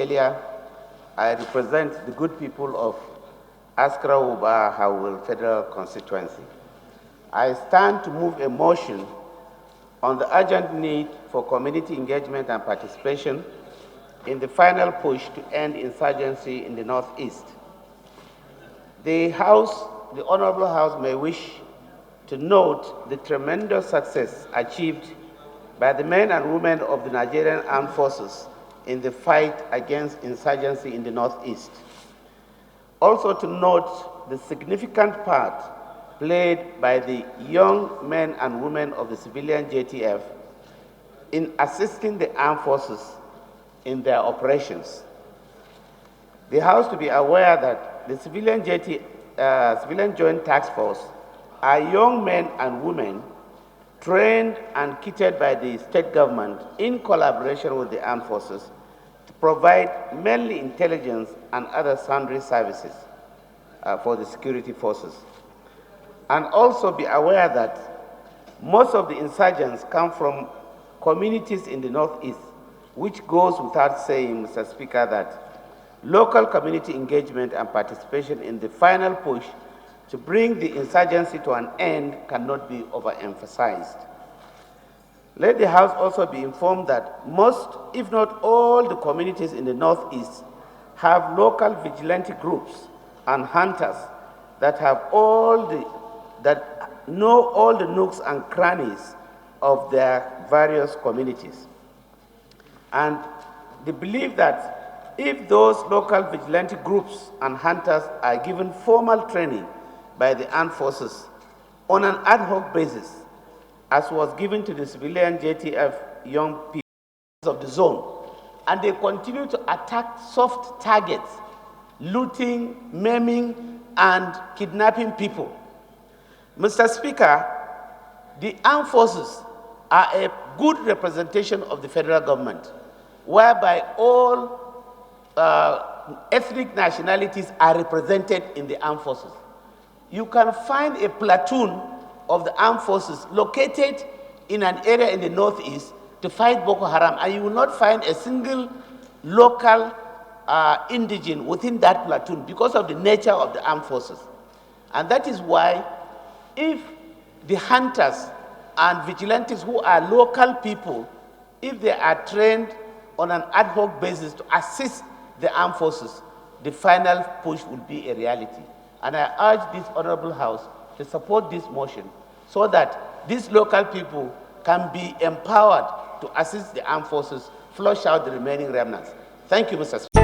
Mshelia. I represent the good people of Askra Uba Hawil Federal Constituency. I stand to move a motion on the urgent need for community engagement and participation in the final push to end insurgency in the Northeast. The Honorable House may wish to note the tremendous success achieved by the men and women of the Nigerian Armed Forces in the fight against insurgency in the Northeast. Also to note the significant part played by the young men and women of the civilian JTF in assisting the armed forces in their operations. The House to be aware that the civilian Joint Task Force are young men and women trained and kitted by the state government in collaboration with the armed forces to provide mainly intelligence and other sundry services for the security forces. And also be aware that most of the insurgents come from communities in the Northeast, which goes without saying, Mr. Speaker, that local community engagement and participation in the final push to bring the insurgency to an end cannot be overemphasized. Let the House also be informed that most, if not all, the communities in the Northeast have local vigilante groups and hunters that know all the nooks and crannies of their various communities. And they believe that if those local vigilante groups and hunters are given formal training by the armed forces on an ad hoc basis, as was given to the civilian JTF young people of the zone, and they continue to attack soft targets, looting, maiming, and kidnapping people. Mr. Speaker, the armed forces are a good representation of the federal government, whereby all ethnic nationalities are represented in the armed forces. You can find a platoon of the armed forces located in an area in the Northeast to fight Boko Haram, and you will not find a single local indigene within that platoon because of the nature of the armed forces. And that is why, if the hunters and vigilantes who are local people, if they are trained on an ad hoc basis to assist the armed forces, the final push will be a reality. And I urge this Honorable House to support this motion so that these local people can be empowered to assist the armed forces, flush out the remaining remnants. Thank you, Mr. Speaker.